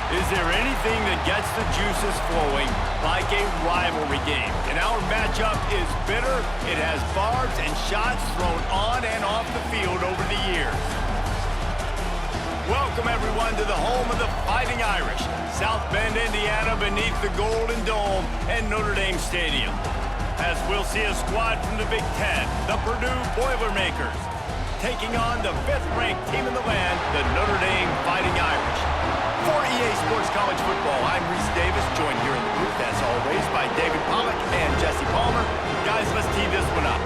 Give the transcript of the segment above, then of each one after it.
Is there anything that gets the juices flowing like a rivalry game? And our matchup is bitter. It has barbs and shots thrown on and off the field over the years. Welcome, everyone, to the home of the Fighting Irish, South Bend, Indiana, beneath the Golden Dome and Notre Dame Stadium. As we'll see a squad from the Big Ten, the Purdue Boilermakers, taking on the 5th-ranked team in the land, the Notre Dame Fighting Irish. For EA Sports College Football, I'm Reese Davis, joined here in the booth, as always, by David Pollack and Jesse Palmer. Guys, let's tee this one up.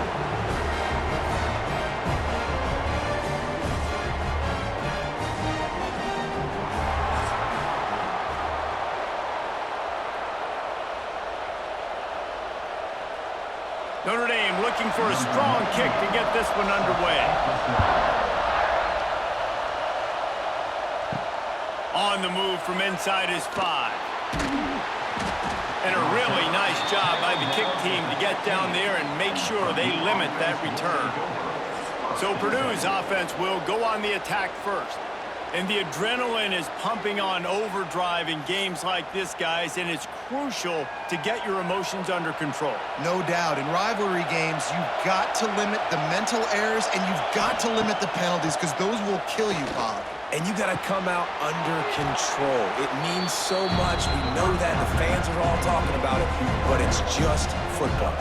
Notre Dame looking for a strong kick to get this one underway. On the move from inside his 5. And a really nice job by the kick team to get down there and make sure they limit that return. So Purdue's offense will go on the attack first. And the adrenaline is pumping on overdrive in games like this, guys, and it's crucial to get your emotions under control. No doubt. In rivalry games, you've got to limit the mental errors and you've got to limit the penalties because those will kill you, Bob. And you got to come out under control. It means so much. We know that. The fans are all talking about it, but it's just football.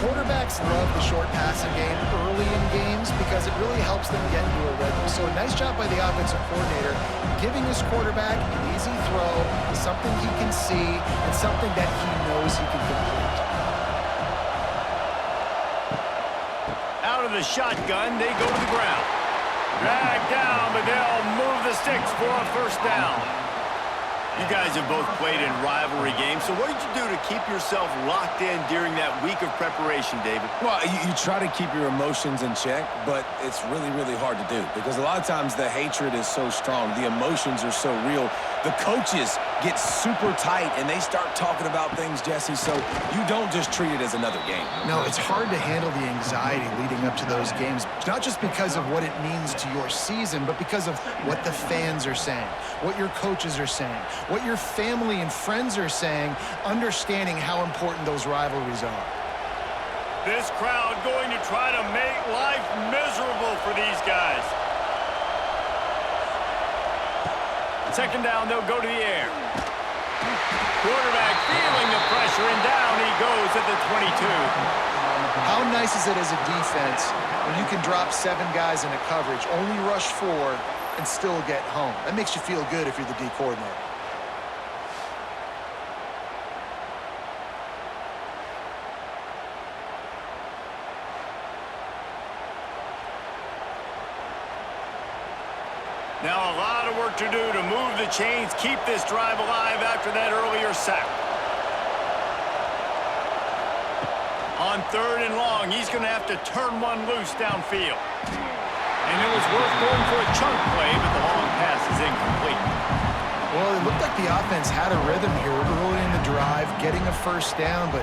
Quarterbacks love the short passing game early in games because it really helps them get into a rhythm. So a nice job by the offensive coordinator giving his quarterback an easy throw, something he can see, and something that he knows he can complete. Out of the shotgun, they go to the ground. Drag down, but they'll move the Stix for a first down. You guys have both played in rivalry games, so what did you do to keep yourself locked in during that week of preparation, David? Well, you try to keep your emotions in check, but it's really, really hard to do because a lot of times the hatred is so strong. The emotions are so real. The coaches get super tight, and they start talking about things, Jesse, so you don't just treat it as another game. No, it's hard to handle the anxiety leading up to those games, not just because of what it means to your season, but because of what the fans are saying, what your coaches are saying, what your family and friends are saying, understanding how important those rivalries are. This crowd going to try to make life miserable for these guys. Second down, they'll go to the air. Quarterback feeling the pressure, and down he goes at the 22. How nice is it as a defense when you can drop 7 guys in a coverage, only rush 4, and still get home? That makes you feel good if you're the D coordinator. Now a lot of work to do to move the chains, keep this drive alive after that earlier sack. On 3rd and long, he's going to have to turn one loose downfield. And it was worth going for a chunk play, but the long pass is incomplete. Well, it looked like the offense had a rhythm here early in the drive, getting a first down, but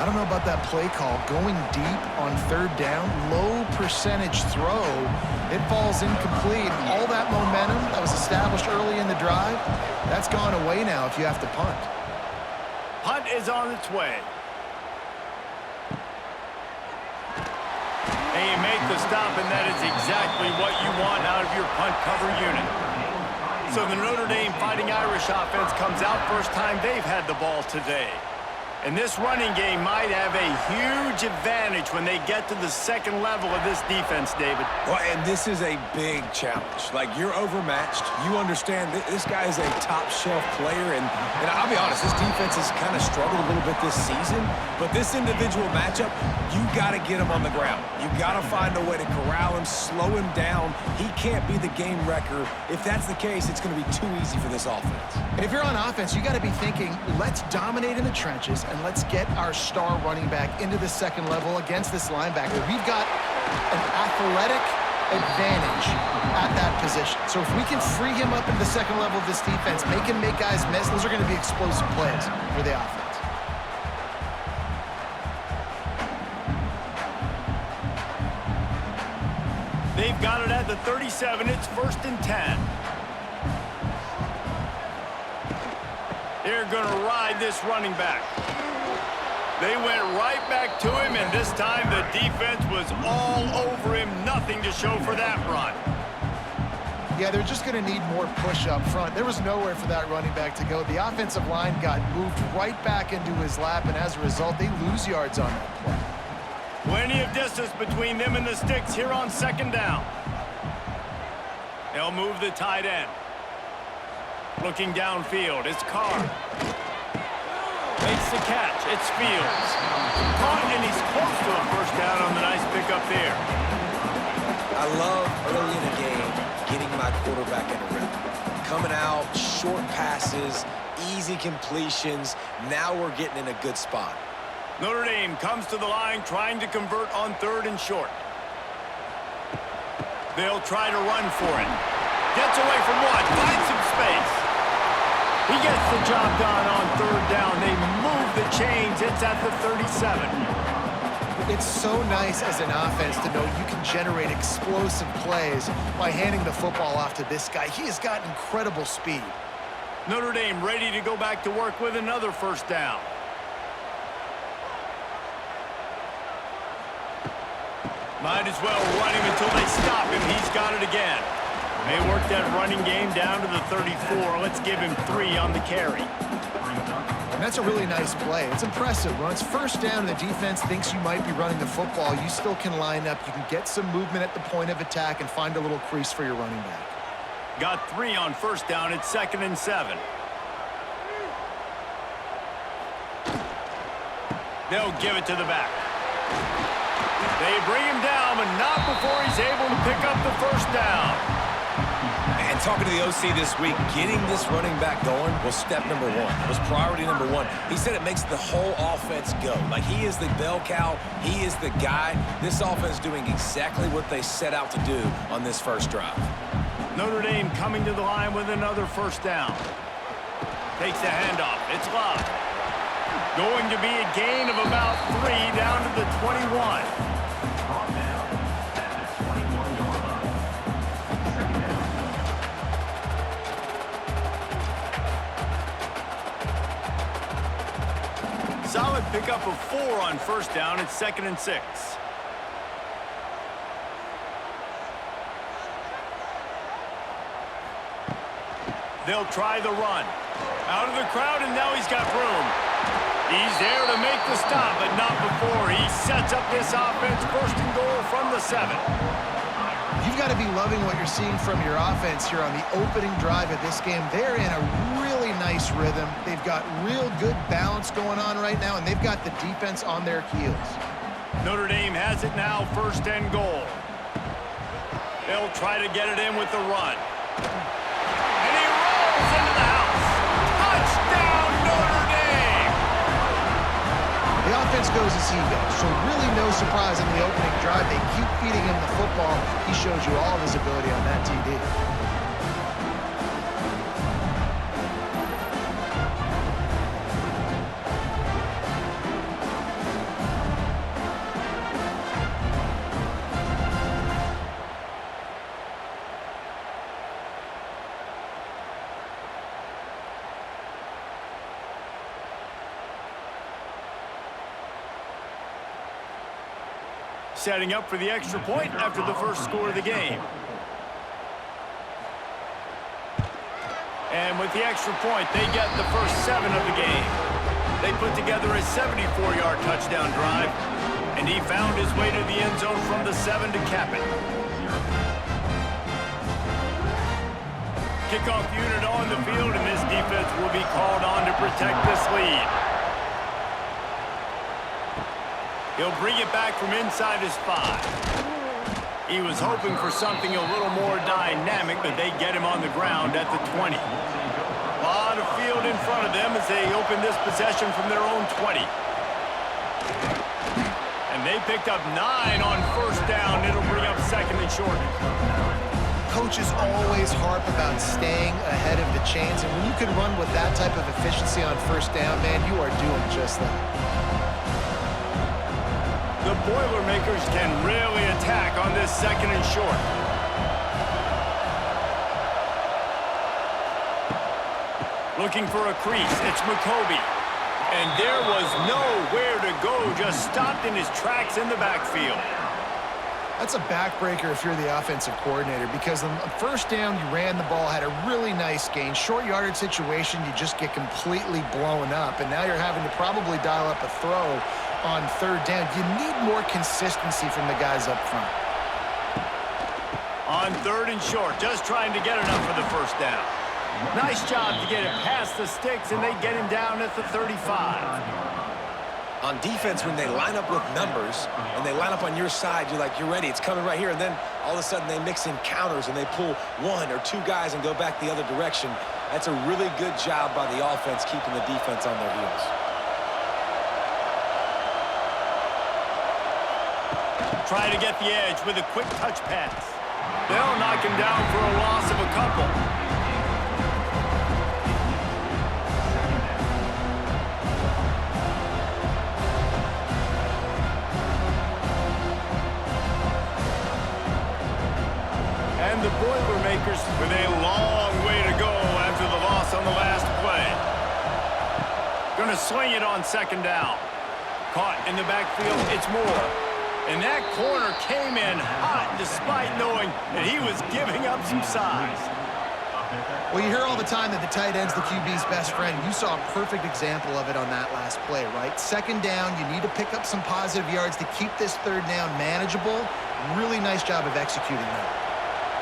I don't know about that play call. Going deep on 3rd down, low percentage throw, it falls incomplete. All that momentum that was established early in the drive, that's gone away now if you have to punt. Punt is on its way. And you make the stop, and that is exactly what you want out of your punt cover unit. So the Notre Dame Fighting Irish offense comes out first time they've had the ball today. And this running game might have a huge advantage when they get to the second level of this defense, David. Well, and this is a big challenge. Like, you're overmatched. You understand this guy is a top-shelf player. And I'll be honest, this defense has kind of struggled a little bit this season. But this individual matchup, you got to get him on the ground. You got to find a way to corral him, slow him down. He can't be the game wrecker. If that's the case, it's going to be too easy for this offense. And if you're on offense, you got to be thinking, let's dominate in the trenches and let's get our star running back into the second level against this linebacker. We've got an athletic advantage at that position. So if we can free him up into the second level of this defense, make him make guys miss, those are going to be explosive plays for the offense. They've got it at the 37. It's 1st and 10. They're going to ride this running back. They went right back to him, and this time the defense was all over him. Nothing to show for that run. Yeah, they're just going to need more push up front. There was nowhere for that running back to go. The offensive line got moved right back into his lap, and as a result, they lose yards on that play. Plenty of distance between them and the Stix here on second down. They'll move the tight end. Looking downfield, it's Carr. Makes the catch, it's Fields. Caught, and he's close to a first down on the nice pickup there. I love early in the game getting my quarterback in a rhythm. Coming out, short passes, easy completions. Now we're getting in a good spot. Notre Dame comes to the line trying to convert on 3rd and short. They'll try to run for it. Gets away from one, finds some space. He gets the job done on 3rd down. They move the chains. It's at the 37. It's so nice as an offense to know you can generate explosive plays by handing the football off to this guy. He has got incredible speed. Notre Dame ready to go back to work with another first down. Might as well run him until they stop him. He's got it again. They work that running game down to the 34. Let's give him 3 on the carry. And that's a really nice play. It's impressive. When it's first down and the defense thinks you might be running the football, you still can line up. You can get some movement at the point of attack and find a little crease for your running back. Got 3 on first down. It's 2nd and 7. They'll give it to the back. They bring him down, but not before he's able to pick up the first down. And talking to the OC this week, getting this running back going was step number 1. Was priority number 1. He said it makes the whole offense go. Like, he is the bell cow. He is the guy. This offense doing exactly what they set out to do on this first drive. Notre Dame coming to the line with another first down. Takes the handoff. It's Love. Going to be a gain of about 3 down to the 21. Solid pickup of 4 on first down. It's 2nd and 6. They'll try the run. Out of the crowd, and now he's got room. He's there to make the stop, but not before. He sets up this offense, 1st and goal from the 7. You've got to be loving what you're seeing from your offense here on the opening drive of this game. They're in a really nice rhythm. They've got real good balance going on right now, and they've got the defense on their heels. Notre Dame has it now, 1st and goal. They'll try to get it in with the run. And he rolls into the house. Touchdown, Notre Dame! The offense goes as he goes, so really no surprise in the opening drive. They keep feeding him the football. He shows you all of his ability on that TD. Setting up for the extra point after the first score of the game. And with the extra point, they get the first 7 of the game. They put together a 74-yard touchdown drive, and he found his way to the end zone from the 7 to cap it. Kickoff unit on the field, and this defense will be called on to protect this lead. He'll bring it back from inside his 5. He was hoping for something a little more dynamic, but they get him on the ground at the 20. A lot of field in front of them as they open this possession from their own 20. And they picked up 9 on first down. It'll bring up 2nd and short. Coaches always harp about staying ahead of the chains, and when you can run with that type of efficiency on first down, man, you are doing just that. The Boilermakers can really attack on this 2nd and short. Looking for a crease, it's McCoby. And there was nowhere to go, just stopped in his tracks in the backfield. That's a backbreaker if you're the offensive coordinator, because on the first down, you ran the ball, had a really nice gain. Short yardage situation, you just get completely blown up, and now you're having to probably dial up a throw on third down. You need more consistency from the guys up front. On third and short, just trying to get enough for the first down. Nice job to get it past the Stix, and they get him down at the 35. On defense, when they line up with numbers and they line up on your side, you're like, you're ready, it's coming right here. And then all of a sudden they mix in counters and they pull one or two guys and go back the other direction. That's a really good job by the offense keeping the defense on their heels. Try to get the edge with a quick touch pass. They'll knock him down for a loss of a couple. And the Boilermakers with a long way to go after the loss on the last play. Gonna swing it on second down. Caught in the backfield, it's Moore. And that corner came in hot despite knowing that he was giving up some size. Well, you hear all the time that the tight end's the QB's best friend. You saw a perfect example of it on that last play, right? Second down, you need to pick up some positive yards to keep this third down manageable. Really nice job of executing that.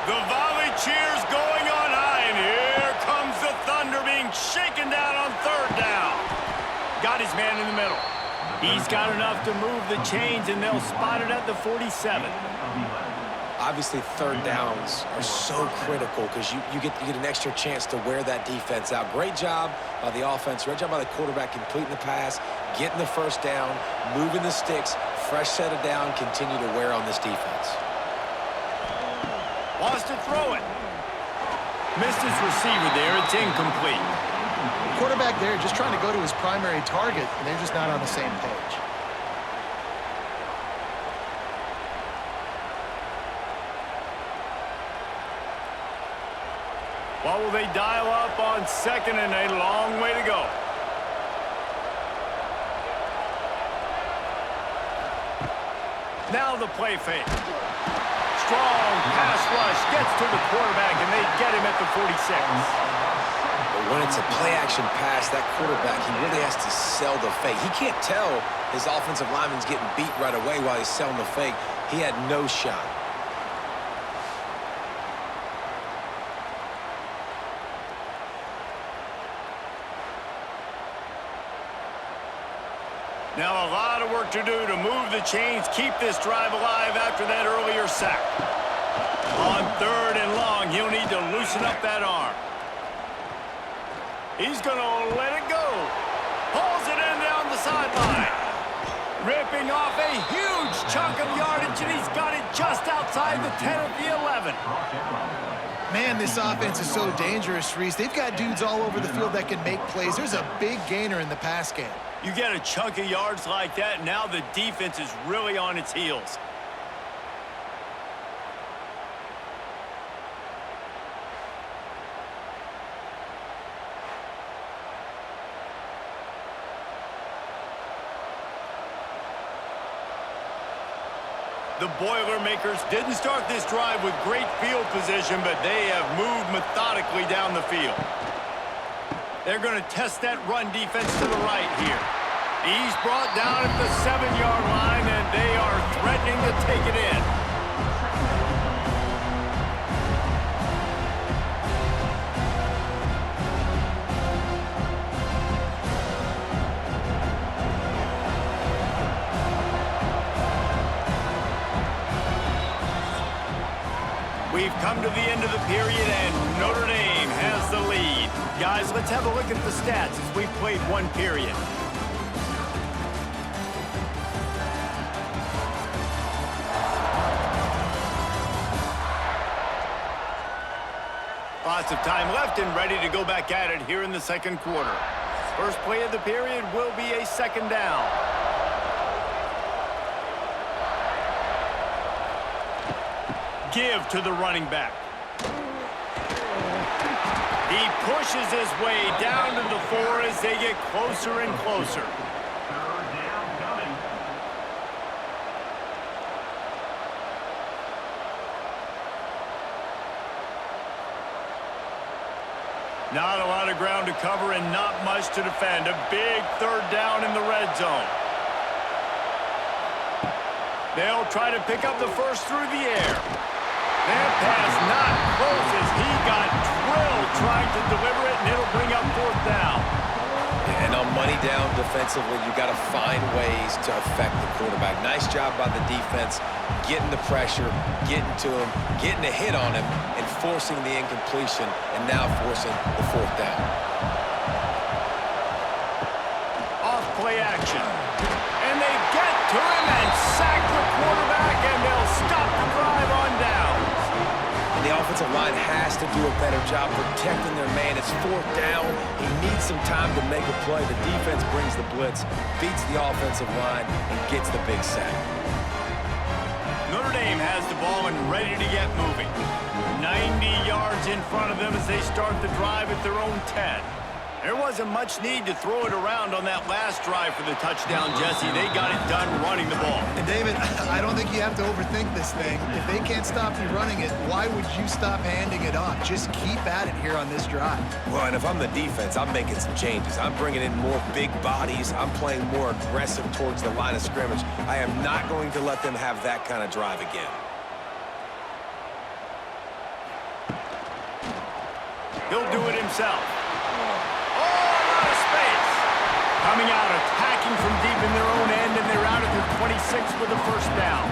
The volley cheers going on high, and here comes the Thunder being shaken down on third down. Got his man in the middle. He's got enough to move the chains, and they'll spot it at the 47. Obviously, third downs are so critical because you get an extra chance to wear that defense out. Great job by the offense. Great job by the quarterback completing the pass, getting the first down, moving the sticks, fresh set of down, continue to wear on this defense. Wants to throw it. Missed his receiver there. It's incomplete. Quarterback there just trying to go to his primary target, and they're just not on the same page. What will they dial up on second and a long way to go? Now the play fake. Strong pass rush gets to the quarterback, and they get him at the 46. But when it's a play-action pass, that quarterback, he really has to sell the fake. He can't tell his offensive lineman's getting beat right away while he's selling the fake. He had no shot. Now a lot of work to do to move the chains, keep this drive alive after that earlier sack. On third and long, he'll need to loosen up that arm. He's going to let it go. Pulls it in down the sideline. Ripping off a huge chunk of yardage, and he's got it just outside the 10 of the 11. Man, this offense is so dangerous, Reese. They've got dudes all over the field that can make plays. There's a big gainer in the pass game. You get a chunk of yards like that, now the defense is really on its heels. The Boilermakers didn't start this drive with great field position, but they have moved methodically down the field. They're going to test that run defense to the right here. He's brought down at the 7-yard line, and they are threatening to take it in. We've come to the end of the period, and Notre Dame has the lead. Guys, let's have a look at the stats as we've played one period. Lots of time left and ready to go back at it here in the second quarter. First play of the period will be a second down. Give to the running back. He pushes his way down to the 4 as they get closer and closer. Not a lot of ground to cover and not much to defend. A big third down in the red zone. They'll try to pick up the first through the air. That pass not close as he got drilled trying to deliver it, and it'll bring up 4th down. And on money down defensively, you got to find ways to affect the quarterback. Nice job by the defense, getting the pressure, getting to him, getting a hit on him, and forcing the incompletion, and now forcing the 4th down. Off play action. And they get to him and sack the quarterback, and they'll stop the drive on down. And the offensive line has to do a better job protecting their man. It's 4th down. He needs some time to make a play. The defense brings the blitz, beats the offensive line, and gets the big sack. Notre Dame has the ball and ready to get moving. 90 yards in front of them as they start the drive at their own 10. There wasn't much need to throw it around on that last drive for the touchdown, Jesse. They got it done running the ball. And David, I don't think you have to overthink this thing. If they can't stop you running it, why would you stop handing it off? Just keep at it here on this drive. Well, and if I'm the defense, I'm making some changes. I'm bringing in more big bodies. I'm playing more aggressive towards the line of scrimmage. I am not going to let them have that kind of drive again. He'll do it himself. Coming out, attacking from deep in their own end, and they're out at their 26 with a 1st down.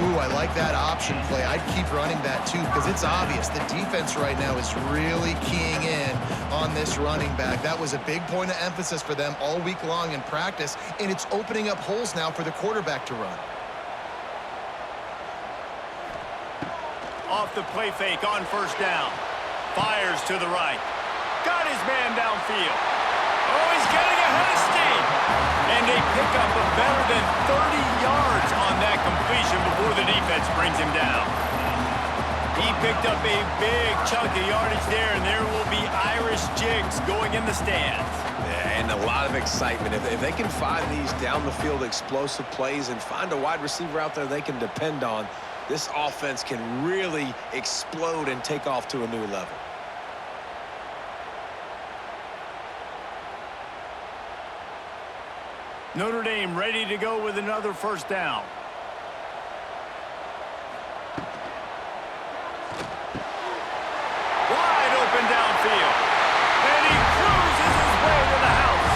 Ooh, I like that option play. I'd keep running that, too, because it's obvious the defense right now is really keying in on this running back. That was a big point of emphasis for them all week long in practice, and it's opening up holes now for the quarterback to run. Off the play fake on 1st down. Fires to the right. Got his man downfield. Oh, he's getting ahead of steam. And they pick up a better than 30 yards on that completion before the defense brings him down. He picked up a big chunk of yardage there, and there will be Irish jigs going in the stands. Yeah, and a lot of excitement. If they can find these down-the-field explosive plays and find a wide receiver out there they can depend on, this offense can really explode and take off to a new level. Notre Dame ready to go with another 1st down. Wide open downfield. And he cruises his way to the house.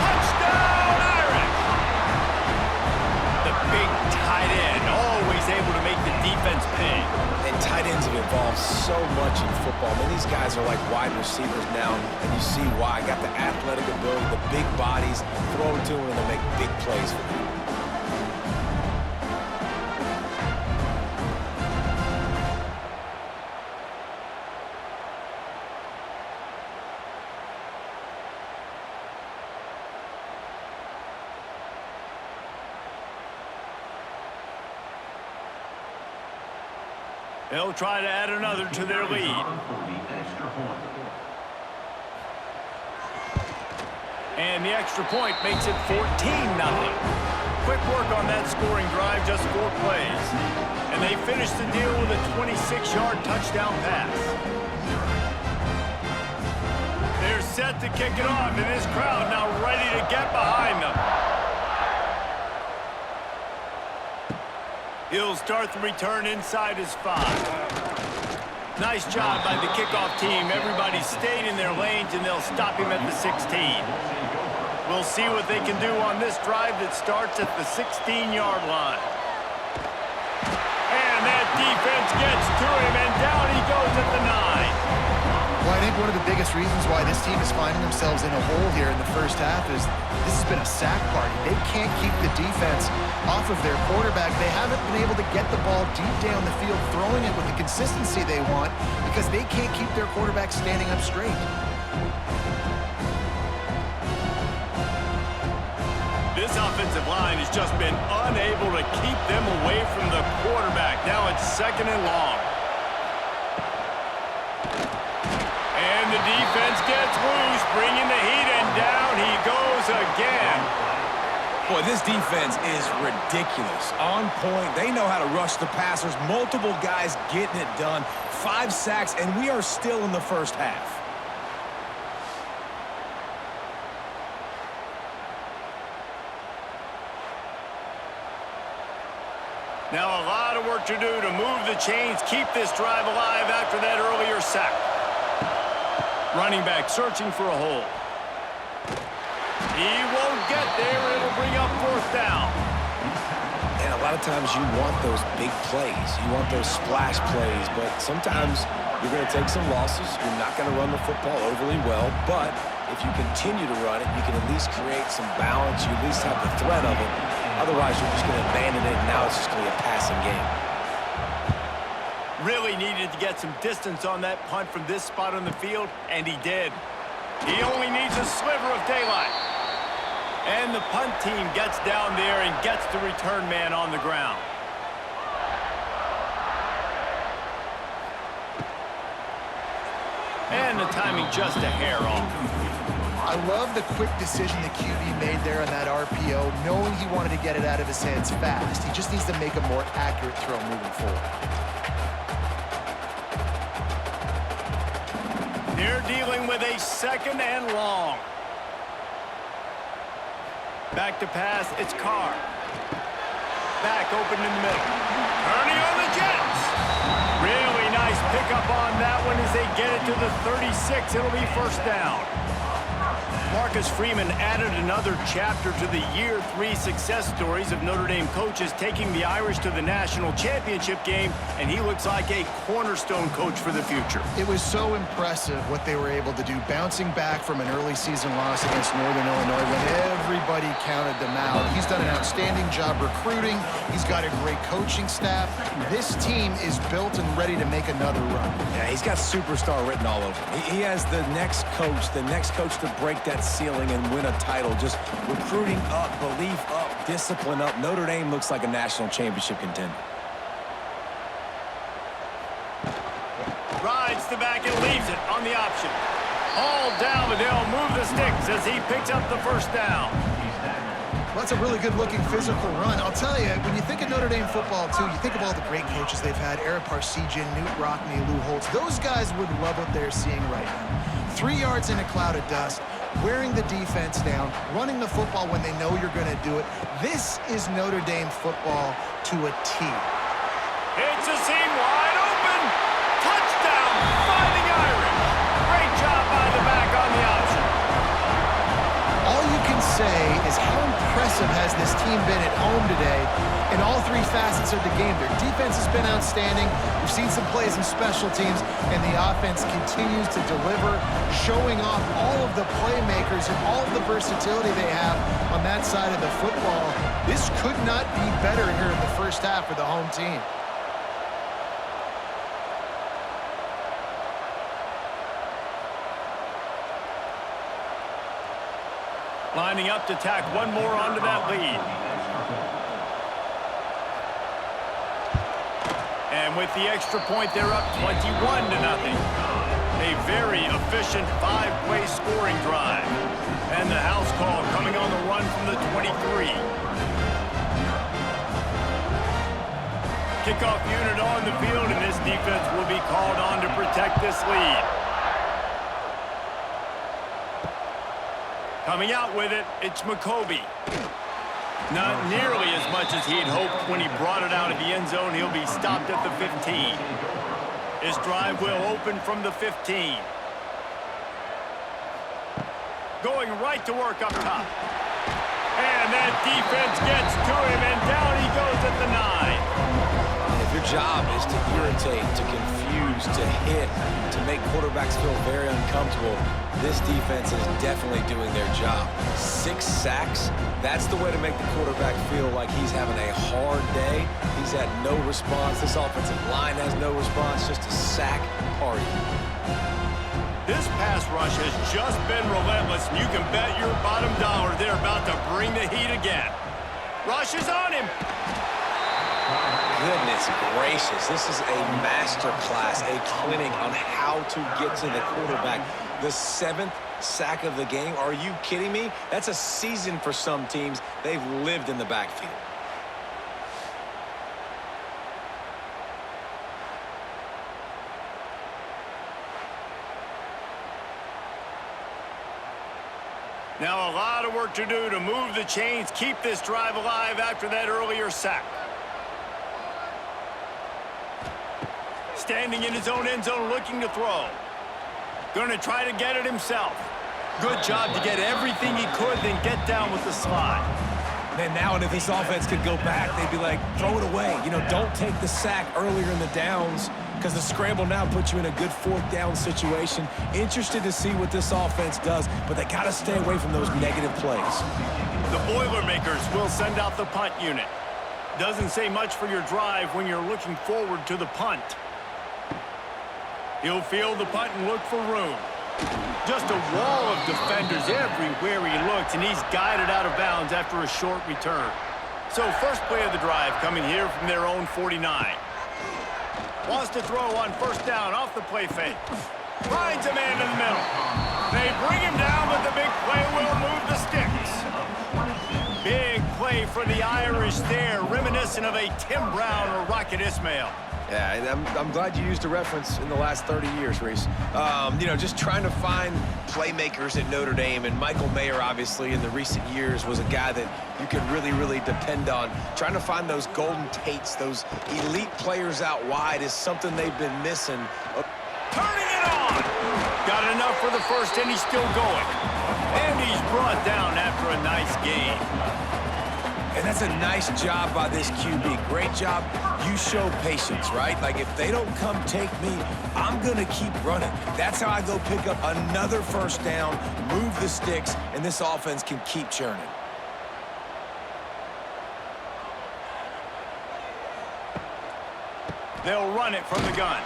Touchdown, Irish! The big tight end, always able to make the defense pay. And tight ends have evolved so much in football. I mean, these guys are like wide receivers now, and you see why. Got the athletic ability, the big bodies, throw it to them, and they make big plays for them. They'll try to add another to their lead. And the extra point makes it 14-0. Quick work on that scoring drive, just 4 plays. And they finish the deal with a 26-yard touchdown pass. They're set to kick it off, and this crowd now ready to get behind them. He'll start the return inside his 5. Nice job by the kickoff team. Everybody stayed in their lanes, and they'll stop him at the 16. We'll see what they can do on this drive that starts at the 16-yard line. And that defense gets to him, and down he goes at the 9. Well, I think one of the biggest reasons why this team is finding themselves in a hole here in the first half is this has been a sack party. They can't keep the defense off of their quarterback. They haven't been able to get the ball deep down the field, throwing it with the consistency they want because they can't keep their quarterback standing up straight. This offensive line has just been unable to keep them away from the quarterback. Now it's 2nd and long. And the defense gets loose, bringing the heat, and down he goes again. Boy, this defense is ridiculous. On point. They know how to rush the passers. Multiple guys getting it done. 5 sacks, and we are still in the first half. Now a lot of work to do to move the chains, keep this drive alive after that earlier sack. Running back searching for a hole. He won't get there. It'll bring up 4th down. And a lot of times you want those big plays. You want those splash plays, but sometimes you're going to take some losses. You're not going to run the football overly well, but if you continue to run it, you can at least create some balance. You at least have the threat of it. Otherwise, you're just going to abandon it, and now it's just going to be a passing game. Really needed to get some distance on that punt from this spot on the field, and he did. He only needs a sliver of daylight. And the punt team gets down there and gets the return man on the ground. And the timing just a hair off. I love the quick decision the QB made there on that RPO, knowing he wanted to get it out of his hands fast. He just needs to make a more accurate throw moving forward. They're dealing with a 2nd and long. Back to pass, it's Carr. Back open in the middle. Turning on the Jets. Really nice pickup on that one as they get it to the 36. It'll be 1st down. Marcus Freeman added another chapter to the Year 3 success stories of Notre Dame coaches taking the Irish to the national championship game, and he looks like a cornerstone coach for the future. It was so impressive what they were able to do, bouncing back from an early season loss against Northern Illinois when everybody counted them out. He's done an outstanding job recruiting. He's got a great coaching staff. This team is built and ready to make another run. Yeah, he's got superstar written all over him. He has the next coach to break that ceiling and win a title. Just recruiting up, belief up, discipline up. Notre Dame looks like a national championship contender. Rides the back and leaves it on the option. All down, but they'll move the Stix as he picks up the 1st down. Well, that's a really good-looking physical run. I'll tell you, when you think of Notre Dame football, too, you think of all the great coaches they've had, Eric Parsegian, Newt Rockne, Lou Holtz. Those guys would love what they're seeing right now. 3 yards in a cloud of dust, wearing the defense down, running the football when they know you're going to do it. This is Notre Dame football to a T. It's a seam wide open. Touchdown, Fighting Irish. Great job by the back on the option. All you can say is how impressive has this team been at home today in all 3 facets of the game. Their defense has been outstanding. We've seen some plays in special teams, and the offense continues to deliver, showing off all of the playmakers and all of the versatility they have on that side of the football. This could not be better here in the first half for the home team. Lining up to tack one more onto that lead. And with the extra point, they're up 21-0. A very efficient 5-play scoring drive. And the house call coming on the run from the 23. Kickoff unit on the field, and this defense will be called on to protect this lead. Coming out with it, it's McCoby. Not nearly as much as he'd hoped when he brought it out of the end zone. He'll be stopped at the 15. His drive will open from the 15. Going right to work up top. And that defense gets to him, and down he goes at the 9. If your job is to irritate, to confuse, to hit, to make quarterbacks feel very uncomfortable, this defense is definitely doing their job. 6 sacks, that's the way to make the quarterback feel like he's having a hard day. He's had no response. This offensive line has no response, just a sack party. This pass rush has just been relentless, and you can bet your bottom dollar they're about to bring the heat again. Rush is on him. Goodness gracious, this is a master class, a clinic on how to get to the quarterback. The 7th sack of the game. Are you kidding me? That's a season for some teams. They've lived in the backfield. Now a lot of work to do to move the chains, keep this drive alive after that earlier sack. Standing in his own end zone, looking to throw. Going to try to get it himself. Good job to get everything he could, then get down with the slide. Man, now and if this offense could go back, they'd be like, throw it away. You know, don't take the sack earlier in the downs because the scramble now puts you in a good 4th down situation. Interested to see what this offense does, but they got to stay away from those negative plays. The Boilermakers will send out the punt unit. Doesn't say much for your drive when you're looking forward to the punt. He'll field the punt and look for room. Just a wall of defenders everywhere he looks, and he's guided out of bounds after a short return. So first play of the drive coming here from their own 49. Wants to throw on 1st down off the play fake. Finds a man in the middle. They bring him down, but the big play will move the Stix. Big play for the Irish there, reminiscent of a Tim Brown or Rocket Ismail. Yeah, and I'm glad you used a reference in the last 30 years, Reese. You know, just trying to find playmakers at Notre Dame, and Michael Mayer, obviously, in the recent years, was a guy that you could really depend on. Trying to find those golden Tates, those elite players out wide is something they've been missing. Turning it on! Got enough for the first, and he's still going. And he's brought down after a nice gain. And that's a nice job by this QB. Great job. You show patience, right? Like, if they don't come take me, I'm going to keep running. That's how I go pick up another 1st down, move the Stix, and this offense can keep churning. They'll run it from the gun.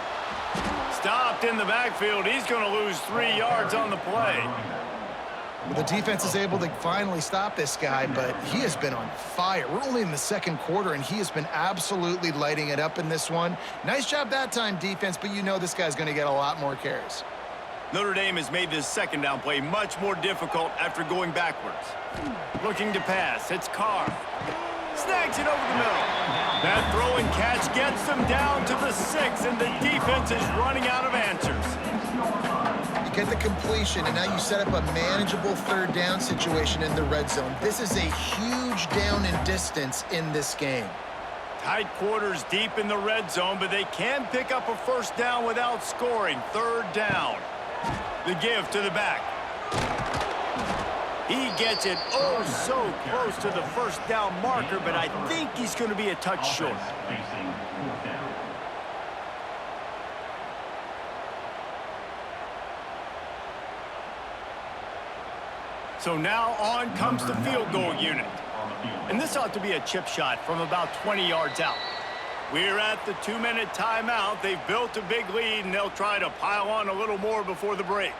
Stopped in the backfield. He's going to lose 3 yards on the play. The defense is able to finally stop this guy, but he has been on fire. We're only in the 2nd quarter, and he has been absolutely lighting it up in this one. Nice job that time, defense, but you know this guy's going to get a lot more carries. Notre Dame has made this 2nd down play much more difficult after going backwards. Looking to pass. It's Carr. Snags it over the middle. That throw and catch gets them down to the 6, and the defense is running out of answers. Get the completion, and now you set up a manageable 3rd down situation in the red zone. This is a huge down in distance in this game. Tight quarters deep in the red zone, but they can pick up a 1st down without scoring. 3rd down. The give to the back. He gets it oh so close to the 1st down marker, but I think he's going to be a touch short. So now on comes the field goal unit. And this ought to be a chip shot from about 20 yards out. We're at the 2-minute timeout. They've built a big lead, and they'll try to pile on a little more before the break.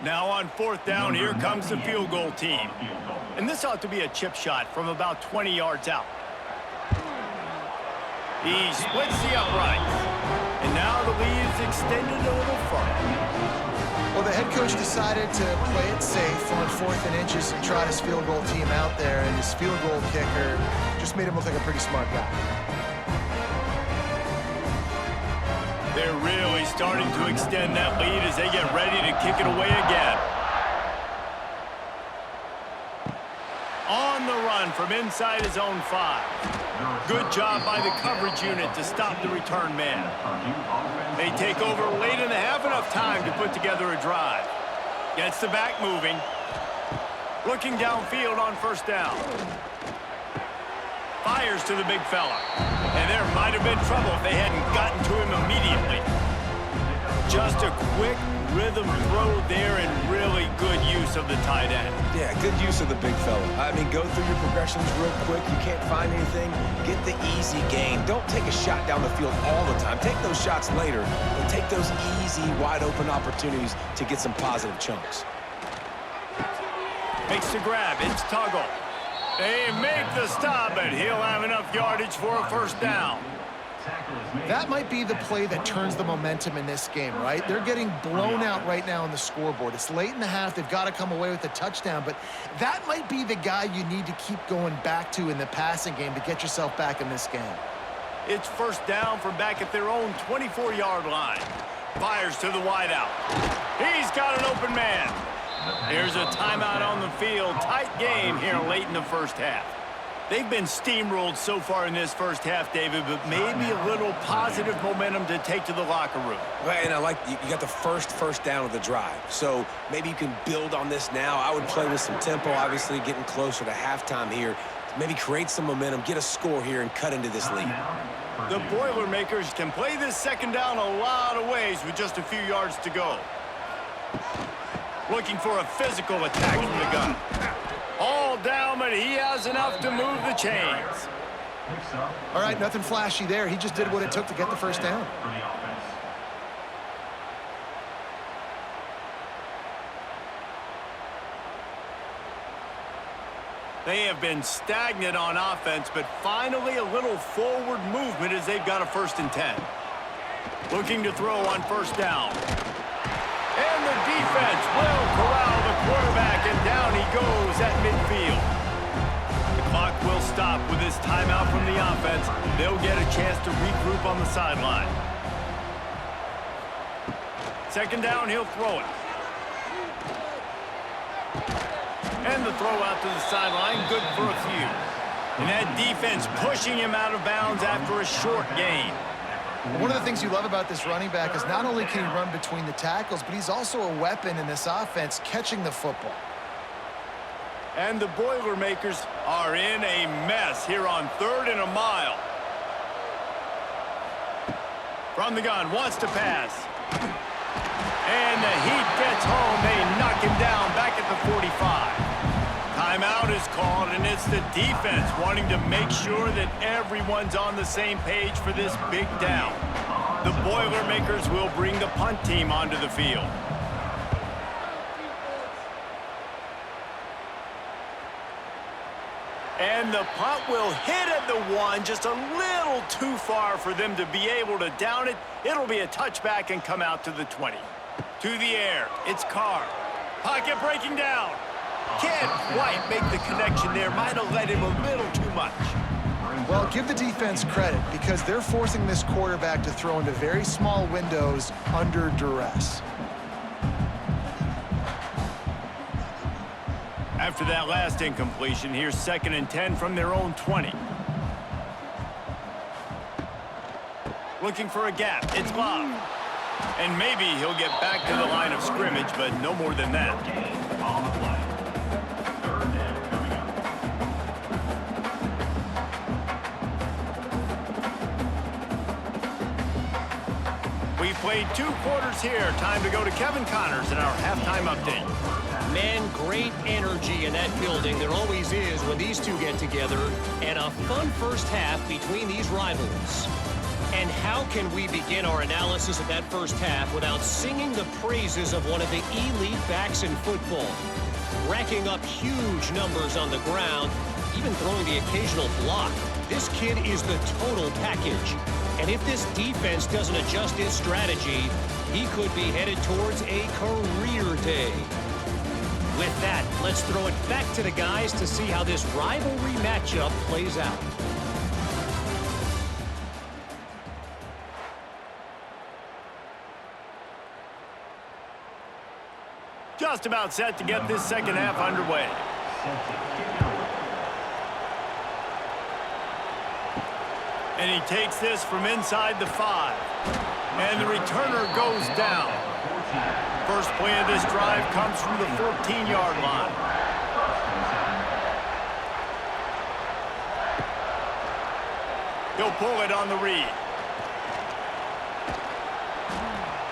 Now on 4th down, here comes the field goal team. And this ought to be a chip shot from about 20 yards out. He splits the uprights. And now the lead is extended a little further. Well, the head coach decided to play it safe on 4th and inches and try his field goal team out there, and his field goal kicker just made him look like a pretty smart guy. They're really starting to extend that lead as they get ready to kick it away again. On the run from inside his own 5. Good job by the coverage unit to stop the return man. They take over late and they have enough time to put together a drive. Gets the back moving. Looking downfield on 1st down. Fires to the big fella. And there might have been trouble if they hadn't gotten to him immediately. Just a quick rhythm throw there and really good use of the tight end. Yeah, good use of the big fella. I mean, go through your progressions real quick. You can't find anything. Get the easy gain. Don't take a shot down the field all the time. Take those shots later, but take those easy, wide-open opportunities to get some positive chunks. Makes the grab. It's Tuggle. They make the stop, but he'll have enough yardage for a first down. That might be the play that turns the momentum in this game, right? They're getting blown out right now on the scoreboard. It's late in the half. They've got to come away with a touchdown, but that might be the guy you need to keep going back to in the passing game to get yourself back in this game. It's first down from back at their own 24-yard line. Fires to the wideout. He's got an open man. Here's a timeout on the field. Tight game here late in the first half. They've been steamrolled so far in this first half, David, but maybe a little positive momentum to take to the locker room. Well, and I like you got the first down of the drive, so maybe you can build on this now. I would play with some tempo, obviously getting closer to halftime here. Maybe create some momentum, get a score here, and cut into this lead. The Boilermakers can play this second down a lot of ways with just a few yards to go. Looking for a physical attack from the gun. All down, but he has enough to move the chains. All right, nothing flashy there. He just did what it took to get the first down. They have been stagnant on offense, but finally a little forward movement as they've got a 1st and 10. Looking to throw on first down. And the defense will corral the quarterback, and down he goes at midfield. The clock will stop with this timeout from the offense. They'll get a chance to regroup on the sideline. Second down, he'll throw it. And the throw out to the sideline, good for a few. And that defense pushing him out of bounds after a short gain. One of the things you love about this running back is not only can he run between the tackles, but he's also a weapon in this offense, catching the football. And the Boilermakers are in a mess here on 3rd and a mile. From the gun, wants to pass. And the heat gets home. They knock him down back at the 45. Timeout is called, and it's the defense wanting to make sure that everyone's on the same page for this big down. The Boilermakers will bring the punt team onto the field. And the punt will hit at the 1, just a little too far for them to be able to down it. It'll be a touchback and come out to the 20. To the air, it's Carr. Pocket breaking down. Can't quite make the connection there. Might have let him a little too much. Well, give the defense credit because they're forcing this quarterback to throw into very small windows under duress. After that last incompletion, here's 2nd and 10 from their own 20. Looking for a gap. It's Bob. And maybe he'll get back to the line of scrimmage, but no more than that. We've played 2 quarters here. Time to go to Kevin Connors in our halftime update. Man, great energy in that building. There always is when these two get together. And a fun first half between these rivals. And how can we begin our analysis of that first half without singing the praises of one of the elite backs in football? Racking up huge numbers on the ground, even throwing the occasional block. This kid is the total package. And if this defense doesn't adjust its strategy, he could be headed towards a career day. With that, let's throw it back to the guys to see how this rivalry matchup plays out. Just about set to get this second half underway. And he takes this from inside the 5. And the returner goes down. First play of this drive comes from the 14-yard line. He'll pull it on the read.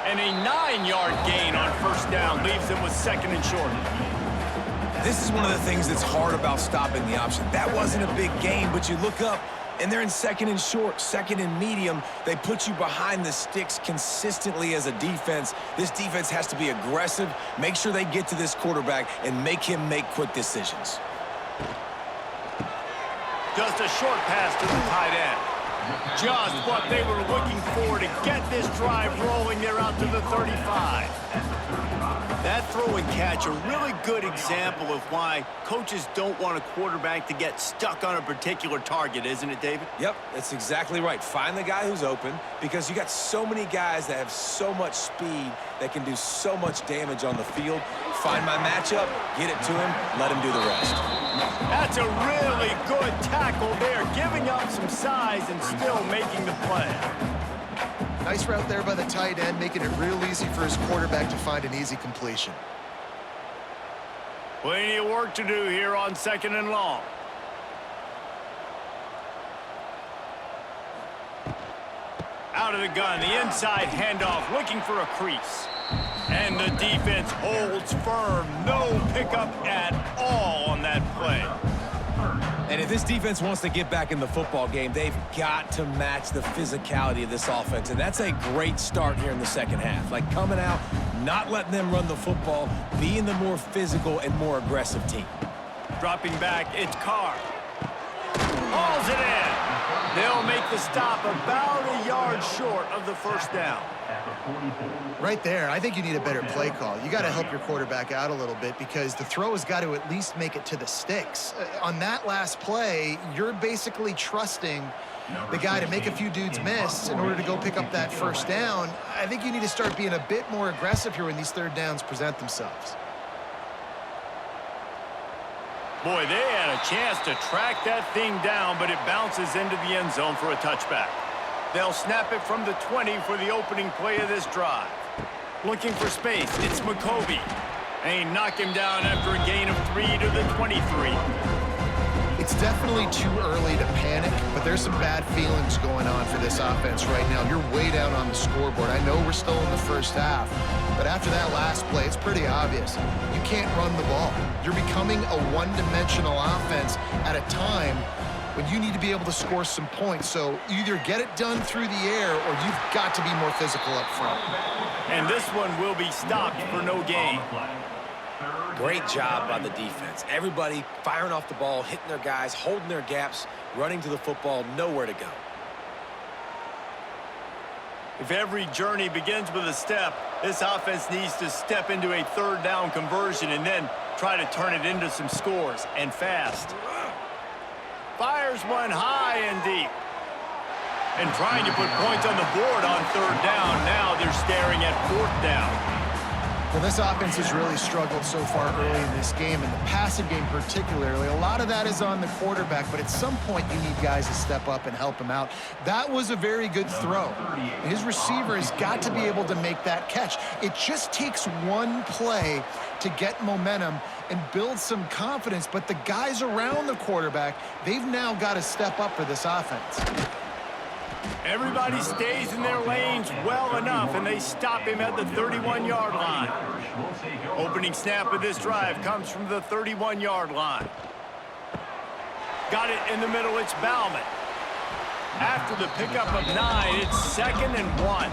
And a 9-yard gain on first down leaves them with 2nd and short. This is one of the things that's hard about stopping the option. That wasn't a big gain, but you look up, and they're in 2nd and short, 2nd and medium. They put you behind the sticks consistently as a defense. This defense has to be aggressive, make sure they get to this quarterback, and make him make quick decisions. Just a short pass to the tight end. Just what they were looking for to get this drive rolling. They're out to the 35. That throw and catch, a really good example of why coaches don't want a quarterback to get stuck on a particular target, isn't it, David? Yep, that's exactly right. Find the guy who's open, because you got so many guys that have so much speed that can do so much damage on the field. Find my matchup, get it to him, let him do the rest. That's a really good tackle there, giving up some size and still making the play. Nice route there by the tight end, making it real easy for his quarterback to find an easy completion. Plenty of work to do here on 2nd and long. Out of the gun, the inside handoff, looking for a crease. And the defense holds firm. No pickup at all on that play. And if this defense wants to get back in the football game, they've got to match the physicality of this offense. And that's a great start here in the second half. Like, coming out, not letting them run the football, being the more physical and more aggressive team. Dropping back, it's Carr. Hauls it in. They'll make the stop about a yard short of the first down. Right there, I think you need a better play call. You got to help your quarterback out a little bit, because the throw has got to at least make it to the sticks. On that last play, you're basically trusting the guy to make a few dudes miss in order to go pick up that first down. I think you need to start being a bit more aggressive here when these third downs present themselves. Boy, they had a chance to track that thing down, but it bounces into the end zone for a touchback. They'll snap it from the 20 for the opening play of this drive. Looking for space, it's McCovey. They knock him down after a gain of 3 to the 23. It's definitely too early to panic, but there's some bad feelings going on for this offense right now. You're way down on the scoreboard. I know we're still in the first half, but after that last play, it's pretty obvious. You can't run the ball. You're becoming a one-dimensional offense at a time when you need to be able to score some points. So either get it done through the air, or you've got to be more physical up front. And this one will be stopped for no gain. Great job by the defense. Everybody firing off the ball, hitting their guys, holding their gaps, running to the football, nowhere to go. If every journey begins with a step, this offense needs to step into a third down conversion and then try to turn it into some scores, and fast. Fires one high and deep. And trying to put points on the board on third down. Now they're staring at fourth down. Well, this offense has really struggled so far early in this game, and the passing game particularly. A lot of that is on the quarterback, but at some point you need guys to step up and help him out. That was a very good throw. His receiver has got to be able to make that catch. It just takes one play to get momentum and build some confidence, but the guys around the quarterback, they've now got to step up for this offense. Everybody stays in their lanes well enough, and they stop him at the 31-yard line. Opening snap of this drive comes from the 31-yard line. Got it in the middle, it's Bauman. After the pickup of 9, it's 2nd and 1.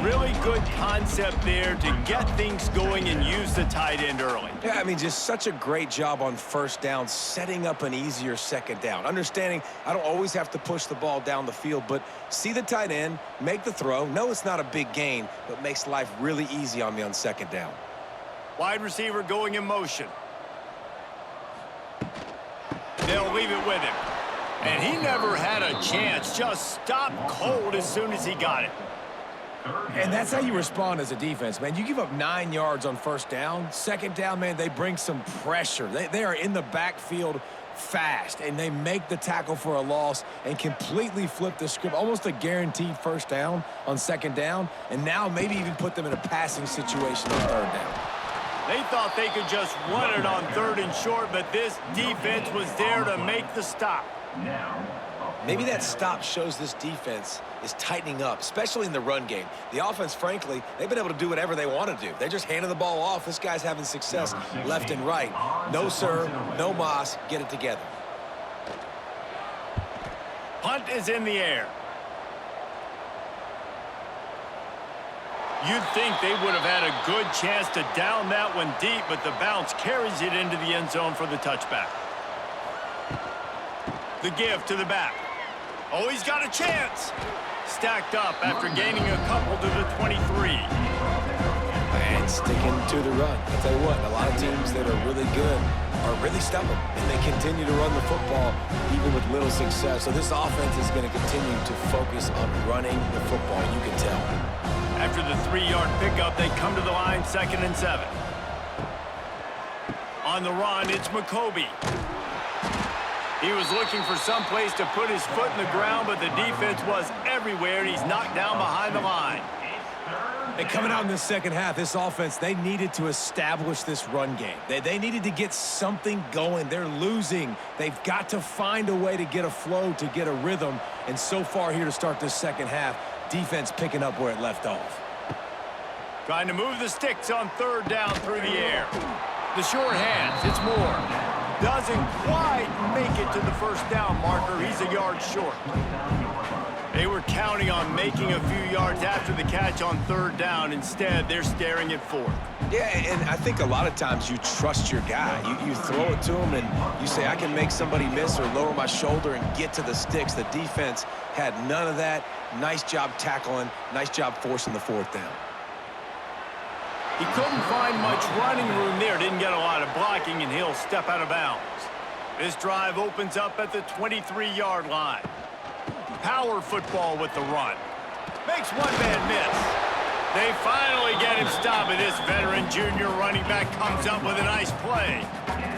Really good concept there to get things going and use the tight end early. Yeah, I mean, just such a great job on first down, setting up an easier second down. Understanding I don't always have to push the ball down the field, but see the tight end, make the throw. No, it's not a big gain, but makes life really easy on me on second down. Wide receiver going in motion. They'll leave it with him. And he never had a chance, just stopped cold as soon as he got it. And that's how you respond as a defense, man. You give up 9 yards on first down. Second down, man, they bring some pressure. They are in the backfield fast, and they make the tackle for a loss and completely flip the script. Almost a guaranteed first down on second down, and now maybe even put them in a passing situation on third down. They thought they could just run it on 3rd and short, but this defense was there to make the stop. Maybe that stop shows this defense is tightening up, especially in the run game. The offense, frankly, they've been able to do whatever they want to do. They're just handing the ball off. This guy's having success left and right. No, sir, no mas, get it together. Punt is in the air. You'd think they would have had a good chance to down that one deep, but the bounce carries it into the end zone for the touchback. The give to the back. Oh, he's got a chance. Stacked up after gaining a couple to the 23. And sticking to the run. I'll tell you what, a lot of teams that are really good are really stubborn, and they continue to run the football even with little success. So this offense is going to continue to focus on running the football, you can tell. After the 3-yard pickup, they come to the line, 2nd and 7. On the run, it's McCoby. He was looking for some place to put his foot in the ground, but the defense was everywhere, and he's knocked down behind the line. And coming out in the second half, this offense, they needed to establish this run game. They needed to get something going. They're losing. They've got to find a way to get a flow, to get a rhythm. And so far here to start this second half, defense picking up where it left off. Trying to move the Stix on 3rd down through the air. The short hands, it's Moore. Doesn't quite make it to the 1st down marker. He's a yard short. They were counting on making a few yards after the catch on 3rd down. Instead, they're staring at 4th. Yeah, and I think a lot of times you trust your guy. You throw it to him, and you say, I can make somebody miss or lower my shoulder and get to the Stix. The defense had none of that. Nice job tackling. Nice job forcing the 4th down. He couldn't find much running room there. Didn't get a lot of blocking, and he'll step out of bounds. This drive opens up at the 23-yard line. Power football with the run. Makes one man miss. They finally get him stopped, and this veteran junior running back comes up with a nice play.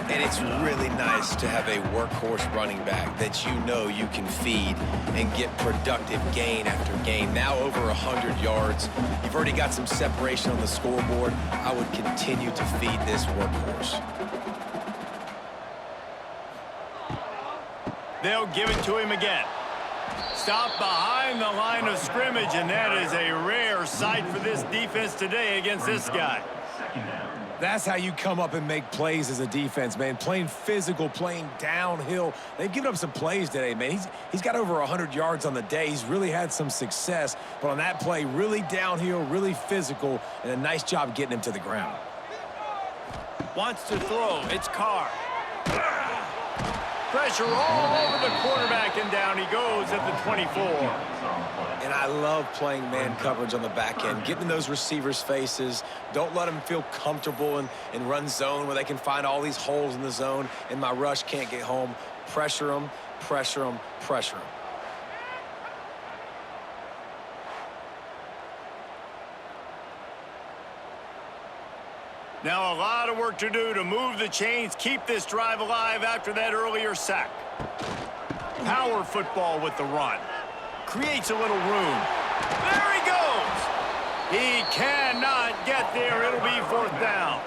And it's really nice to have a workhorse running back that you know you can feed and get productive gain after gain. Now over 100 yards. You've already got some separation on the scoreboard. I would continue to feed this workhorse. They'll give it to him again. Stopped behind the line of scrimmage, and that is a rare sight for this defense today against this guy. That's how you come up and make plays as a defense, man. Playing physical, playing downhill. They've given up some plays today, man. He's got over 100 yards on the day. He's really had some success. But on that play, really downhill, really physical, and a nice job getting him to the ground. Wants to throw. It's Carr. Pressure all over the quarterback, and down he goes at the 24. And I love playing man coverage on the back end, getting in those receivers' faces. Don't let them feel comfortable in run zone where they can find all these holes in the zone, and my rush can't get home. Pressure them, pressure them, pressure them. Now a lot of work to do to move the chains, keep this drive alive after that earlier sack. Power football with the run. Creates a little room. There he goes! He cannot get there. It'll be 4th down.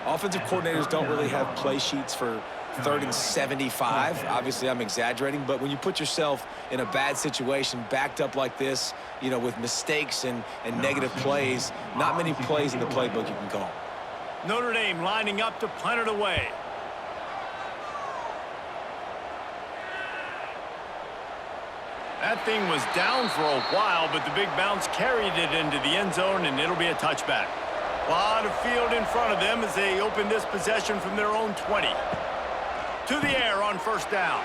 Offensive coordinators don't really have play sheets for 3rd and 75. Obviously, I'm exaggerating, but when you put yourself in a bad situation, backed up like this, you know, with mistakes and negative plays, not many plays in the playbook you can call. Notre Dame lining up to punt it away. That thing was down for a while, but the big bounce carried it into the end zone, and it'll be a touchback. A lot of field in front of them as they open this possession from their own 20. To the air on 1st down.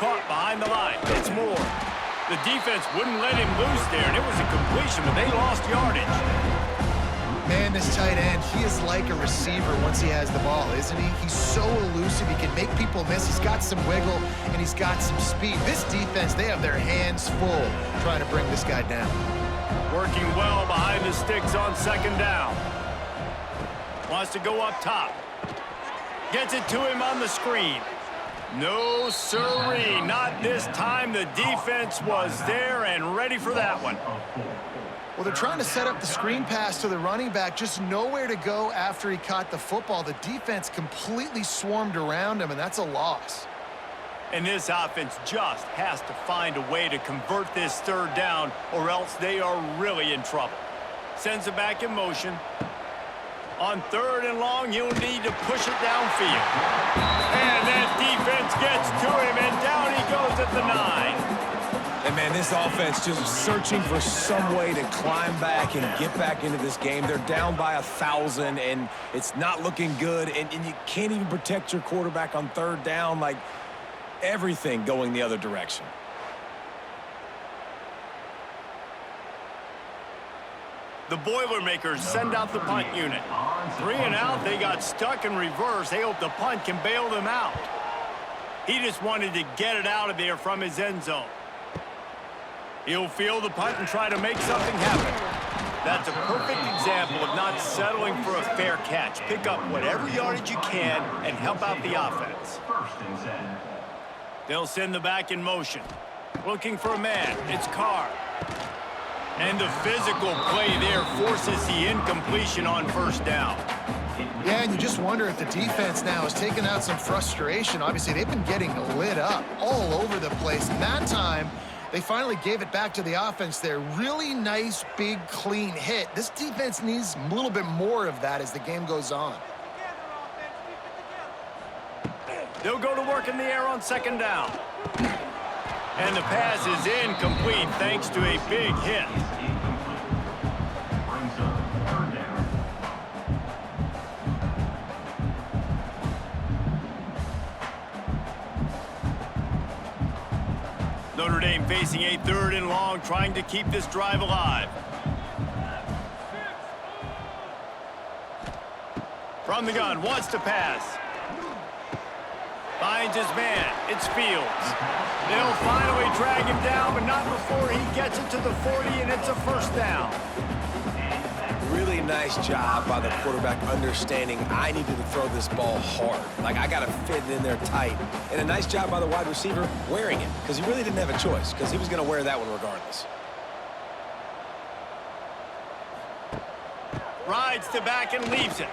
Caught behind the line. It's Moore. The defense wouldn't let him loose there, and it was a completion, but they lost yardage. Man, this tight end, he is like a receiver once he has the ball, isn't he? He's so elusive. He can make people miss. He's got some wiggle, and he's got some speed. This defense, they have their hands full trying to bring this guy down. Working well behind the Stix on 2nd down. Wants to go up top. Gets it to him on the screen. No sirree, not this time. The defense was there and ready for that one. Well, they're trying to set up the screen pass to the running back, just nowhere to go after he caught the football. The defense completely swarmed around him, and that's a loss. And this offense just has to find a way to convert this 3rd down, or else they are really in trouble. Sends it back in motion. On 3rd and long, he'll need to push it downfield. And that defense gets to him, and down he goes at the 9. And, man, this offense just searching for some way to climb back and get back into this game. They're down by 1,000, and it's not looking good. And you can't even protect your quarterback on 3rd down. Like, everything going the other direction. The Boilermakers send out the punt unit. 3 and out, they got stuck in reverse. They hope the punt can bail them out. He just wanted to get it out of there from his end zone. He'll field the punt and try to make something happen. That's a perfect example of not settling for a fair catch. Pick up whatever yardage you can and help out the offense. They'll send the back in motion. Looking for a man. It's Carr. And the physical play there forces the incompletion on first down. Yeah, and you just wonder if the defense now has taken out some frustration. Obviously, they've been getting lit up all over the place. And that time, they finally gave it back to the offense there. Really nice, big, clean hit. This defense needs a little bit more of that as the game goes on. They'll go to work in the air on second down. And the pass is incomplete thanks to a big hit. Notre Dame facing a 3rd and long, trying to keep this drive alive. From the gun, wants to pass. Finds his man. It's Fields. They'll finally drag him down, but not before he gets it to the 40, and it's a first down. Really nice job by the quarterback understanding I needed to throw this ball hard. Like, I got to fit it in there tight. And a nice job by the wide receiver wearing it, because he really didn't have a choice, because he was going to wear that one regardless. Rides to back and leaves it.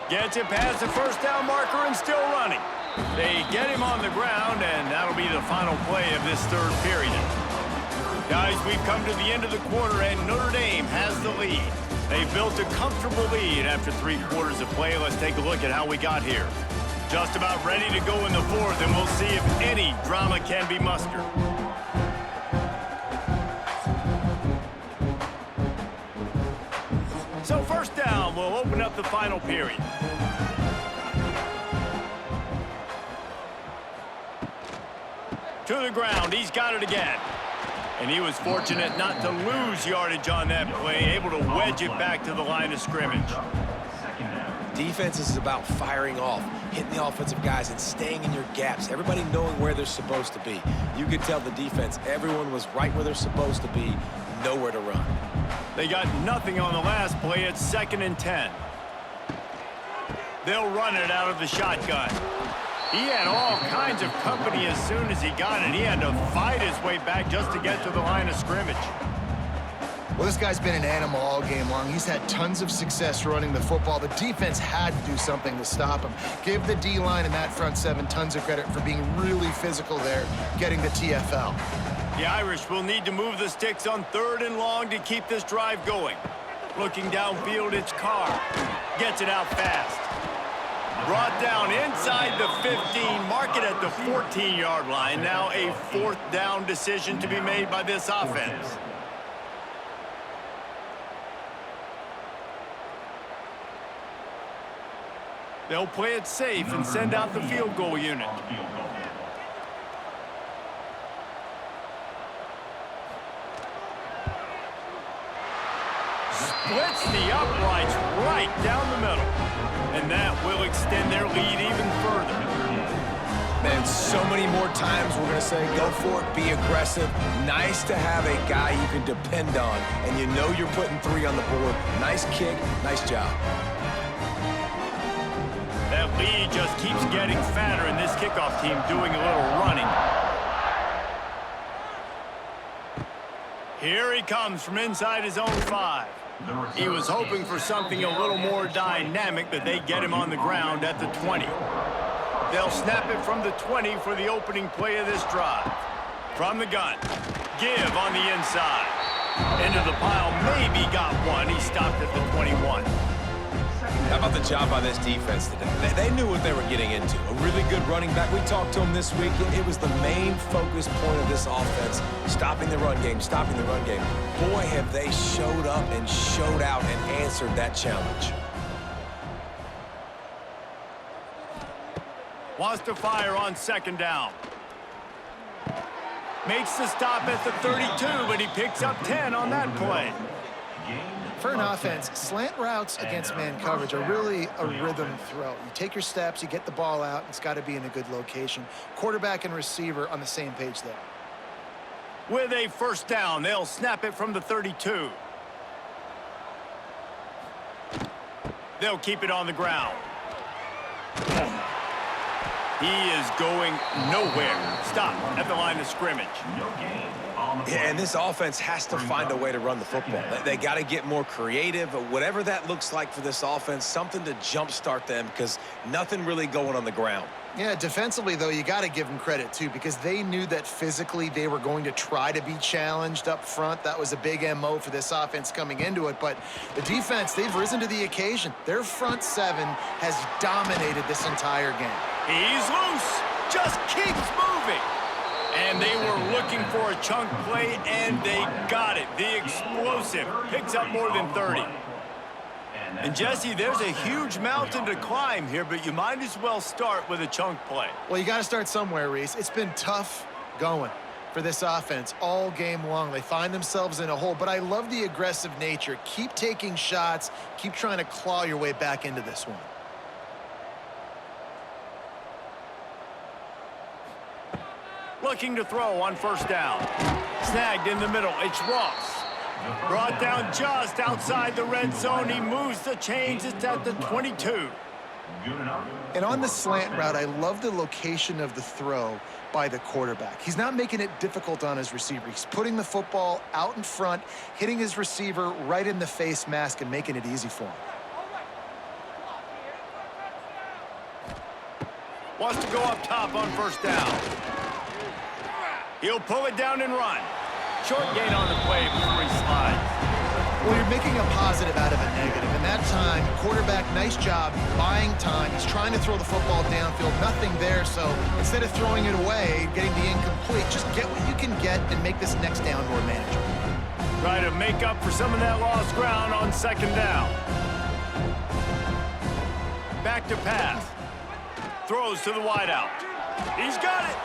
Gets it past the first down marker and still running. They get him on the ground, and that'll be the final play of this 3rd period. Guys, we've come to the end of the quarter, and Notre Dame has the lead. They've built a comfortable lead after 3 quarters of play. Let's take a look at how we got here. Just about ready to go in the 4th, and we'll see if any drama can be mustered. So first down, we'll open up the final period. To the ground, he's got it again. And he was fortunate not to lose yardage on that play, able to wedge it back to the line of scrimmage. Defense is about firing off, hitting the offensive guys and staying in your gaps, everybody knowing where they're supposed to be. You could tell the defense, everyone was right where they're supposed to be, nowhere to run. They got nothing on the last play. It's 2nd and 10. They'll run it out of the shotgun. He had all kinds of company as soon as he got it. He had to fight his way back just to get to the line of scrimmage. Well, this guy's been an animal all game long. He's had tons of success running the football. The defense had to do something to stop him. Give the D-line and that front 7 tons of credit for being really physical there, getting the TFL. The Irish will need to move the sticks on 3rd and long to keep this drive going. Looking downfield, it's Carr. Gets it out fast. Brought down inside the 15, mark it at the 14-yard line. Now a 4th down decision to be made by this offense. They'll play it safe and send out the field goal unit. Splits the uprights right down the middle. And that will extend their lead even further. Man, so many more times we're going to say, go for it, be aggressive. Nice to have a guy you can depend on, and you know you're putting 3 on the board. Nice kick, nice job. That lead just keeps getting fatter, and this kickoff team doing a little running. Here he comes from inside his own 5. He was hoping for something a little more dynamic, but they get him on the ground at the 20. They'll snap it from the 20 for the opening play of this drive. From the gun, give on the inside. Into the pile, maybe got one. He stopped at the 21. How about the job by this defense today? They knew what they were getting into. A really good running back. We talked to him this week. It was the main focus point of this offense. Stopping the run game, stopping the run game. Boy, have they showed up and showed out and answered that challenge. Wants to fire on 2nd down. Makes the stop at the 32, but he picks up 10 on that play. For an offense, slant routes against man coverage are really a rhythm throw. You take your steps, you get the ball out, it's got to be in a good location. Quarterback and receiver on the same page there. With a first down, they'll snap it from the 32. They'll keep it on the ground. He is going nowhere. Stop at the line of scrimmage. Yeah, and this offense has to find a way to run the football. They got to get more creative, whatever that looks like for this offense, something to jumpstart them because nothing really going on the ground. Yeah, defensively, though, you got to give them credit, too, because they knew that physically they were going to try to be challenged up front. That was a big MO for this offense coming into it. But the defense, they've risen to the occasion. Their front seven has dominated this entire game. He's loose. Just keeps moving. And they were looking for a chunk play, and they got it. The explosive picks up more than 30. And, Jesse, there's a huge mountain to climb here, but you might as well start with a chunk play. Well, you got to start somewhere, Reese. It's been tough going for this offense all game long. They find themselves in a hole, but I love the aggressive nature. Keep taking shots. Keep trying to claw your way back into this one. Looking to throw on first down. Snagged in the middle. It's Ross. Brought down just outside the red zone. He moves the chains. It's at the 22. And on the slant route, I love the location of the throw by the quarterback. He's not making it difficult on his receiver. He's putting the football out in front, hitting his receiver right in the face mask and making it easy for him. Wants to go up top on first down. He'll pull it down and run. Short gain on the play before he slides. Well, you're making a positive out of a negative. And that time, quarterback, nice job buying time. He's trying to throw the football downfield. Nothing there, so instead of throwing it away, getting the incomplete, just get what you can get and make this next down more manageable. Try to make up for some of that lost ground on second down. Back to pass. Throws to the wideout. He's got it.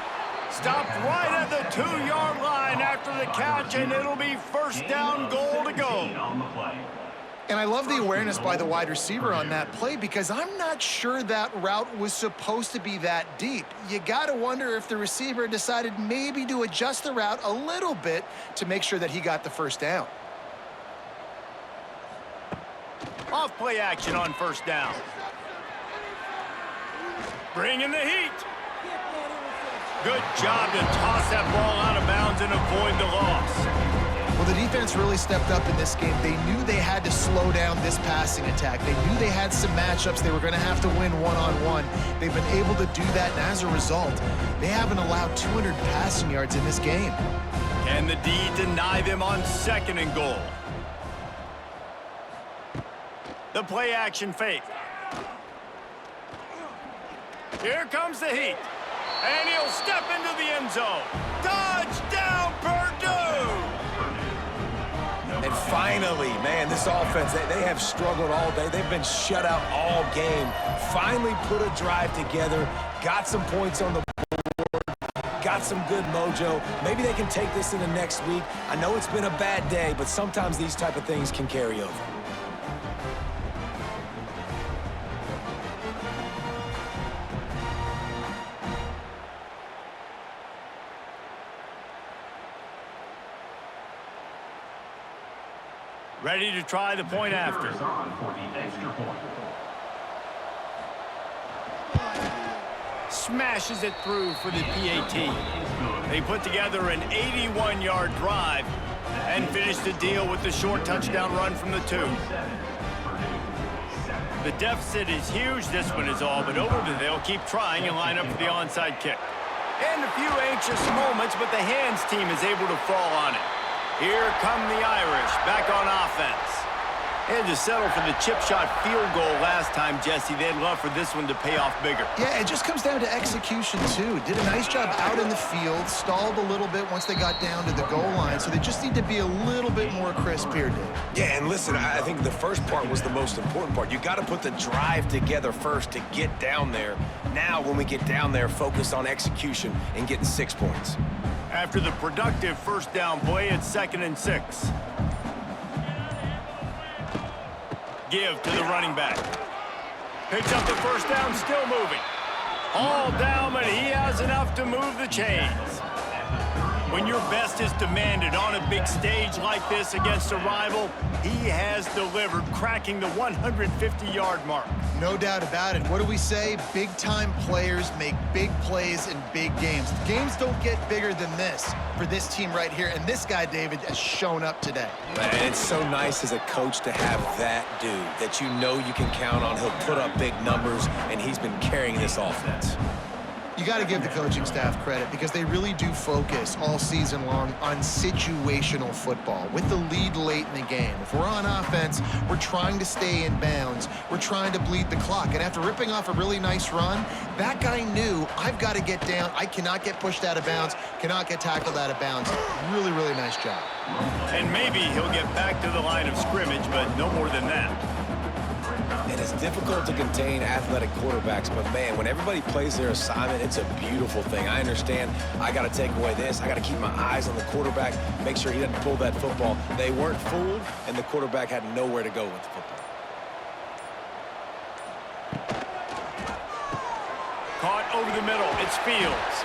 Stopped right at the 2-yard line after the catch, and it'll be first down, goal to go. And I love the awareness by the wide receiver on that play because I'm not sure that route was supposed to be that deep. You got to wonder if the receiver decided maybe to adjust the route a little bit to make sure that he got the first down. Off play action on first down. Bringing the heat. Good job to toss that ball out of bounds and avoid the loss. Well, the defense really stepped up in this game. They knew they had to slow down this passing attack. They knew they had some matchups they were going to have to win one-on-one. They've been able to do that, and as a result, they haven't allowed 200 passing yards in this game. Can the D deny them on second and goal? The play action fake. Here comes the heat. And he'll step into the end zone. Touchdown, Purdue! And finally, man, this offense, they have struggled all day. They've been shut out all game. Finally put a drive together, got some points on the board, got some good mojo. Maybe they can take this into next week. I know it's been a bad day, but sometimes these type of things can carry over. Ready to try the point after. Smashes it through for the PAT. They put together an 81-yard drive and finish the deal with the short touchdown run from the 2. The deficit is huge. This one is all but over, but they'll keep trying and line up for the onside kick. And a few anxious moments, but the hands team is able to fall on it. Here come the Irish, back on offense. And to settle for the chip shot field goal last time, Jesse, they'd love for this one to pay off bigger. Yeah, it just comes down to execution, too. Did a nice job out in the field, stalled a little bit once they got down to the goal line, so they just need to be a little bit more crisp here, Dave. Yeah, and listen, I think the first part was the most important part. You got to put the drive together first to get down there. Now, when we get down there, focus on execution and getting 6 points. After the productive first down play, it's 2nd and 6. Give to the running back. Picks up the first down, still moving. All down, but he has enough to move the chains. When your best is demanded on a big stage like this against a rival, he has delivered, cracking the 150-yard mark. No doubt about it. What do we say? Big-time players make big plays in big games. Games don't get bigger than this for this team right here, and this guy, David, has shown up today. Man, it's so nice as a coach to have that dude that you know you can count on. He'll put up big numbers, and he's been carrying this offense. You got to give the coaching staff credit because they really do focus all season long on situational football with the lead late in the game. If we're on offense, we're trying to stay in bounds. We're trying to bleed the clock. And after ripping off a really nice run, that guy knew, I've got to get down. I cannot get pushed out of bounds, cannot get tackled out of bounds. Really, really nice job. And maybe he'll get back to the line of scrimmage, but no more than that. And it's difficult to contain athletic quarterbacks, but man, when everybody plays their assignment, it's a beautiful thing. I understand I got to take away this. I got to keep my eyes on the quarterback, make sure he doesn't pull that football. They weren't fooled, and the quarterback had nowhere to go with the football. Caught over the middle. It's Fields.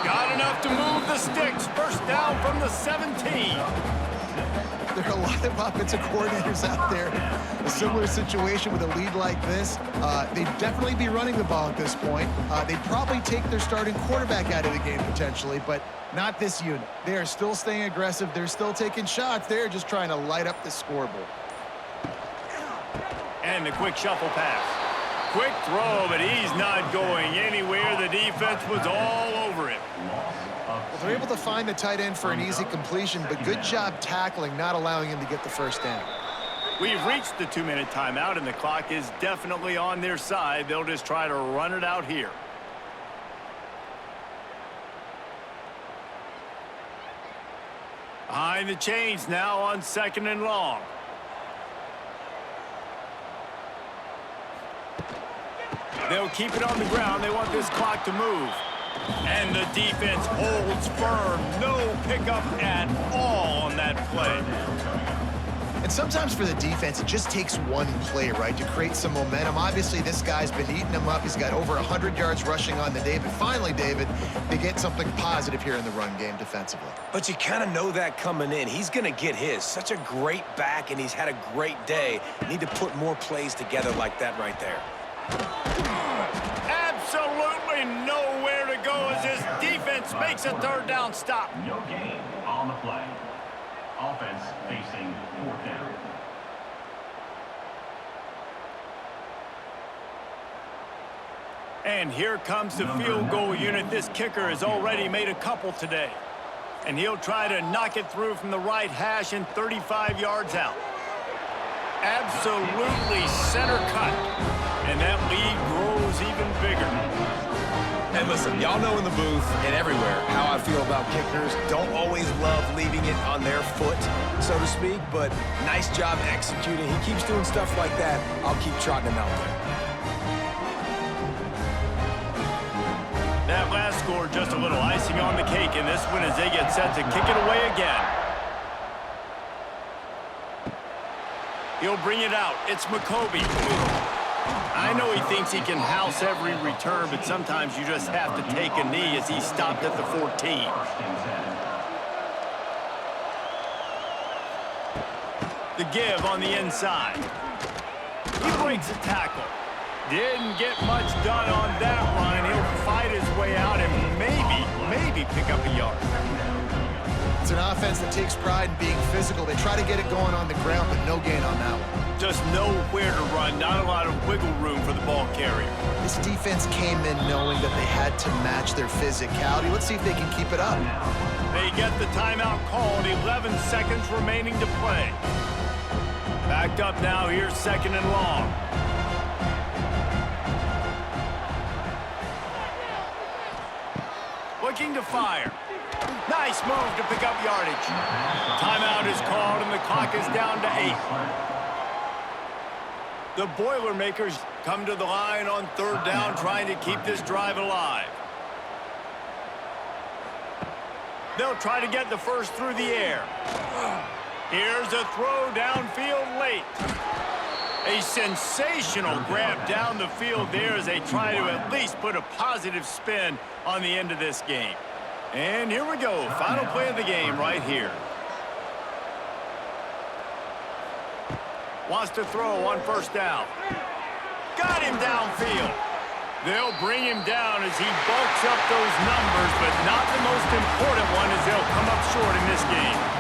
Got enough to move the Stix. First down from the 17. There are a lot of offensive coordinators out there. A similar situation with a lead like this. They'd definitely be running the ball at this point. They'd probably take their starting quarterback out of the game potentially, but not this unit. They are still staying aggressive. They're still taking shots. They're just trying to light up the scoreboard. And the quick shuffle pass. Quick throw, but he's not going anywhere. The defense was all over him. Well, they're able to find the tight end for an easy completion, but good job tackling, not allowing him to get the first down. We've reached the 2-minute timeout, and the clock is definitely on their side. They'll just try to run it out here. Behind the chains now on 2nd and long. They'll keep it on the ground. They want this clock to move. And the defense holds firm. No pickup at all on that play. And sometimes for the defense, it just takes one play, right, to create some momentum. Obviously, this guy's been eating them up. He's got over 100 yards rushing on the day. But finally, David, they get something positive here in the run game defensively. But you kind of know that coming in. He's going to get his. Such a great back, and he's had a great day. Need to put more plays together like that right there. Absolutely nowhere to go as his defense makes a 3rd down stop. No gain on the play. Offense facing 4th down. And here comes the field goal unit. This kicker has already made a couple today. And he'll try to knock it through from the right hash and 35 yards out. Absolutely center cut. And that lead grows even bigger. And listen, y'all know in the booth and everywhere how I feel about kickers. Don't always love leaving it on their foot, so to speak, but nice job executing. He keeps doing stuff like that. I'll keep trotting him out there. That last score just a little icing on the cake in this one as they get set to kick it away again. He'll bring it out. It's McCoby. I know he thinks he can house every return, but sometimes you just have to take a knee as he stopped at the 14. The give on the inside. He breaks a tackle. Didn't get much done on that run. He'll fight his way out and maybe pick up a yard. It's an offense that takes pride in being physical. They try to get it going on the ground, but no gain on that one. Just nowhere to run, not a lot of wiggle room for the ball carrier. This defense came in knowing that they had to match their physicality. Let's see if they can keep it up. They get the timeout called, 11 seconds remaining to play. Backed up now, here's 2nd and long. Looking to fire. Nice move to pick up yardage. Timeout is called and the clock is down to 8. The Boilermakers come to the line on 3rd down, trying to keep this drive alive. They'll try to get the first through the air. Here's a throw downfield late. A sensational grab down the field there as they try to at least put a positive spin on the end of this game. And here we go. Final play of the game right here. Wants to throw on first down. Got him downfield. They'll bring him down as he bulks up those numbers, but not the most important one as they'll come up short in this game.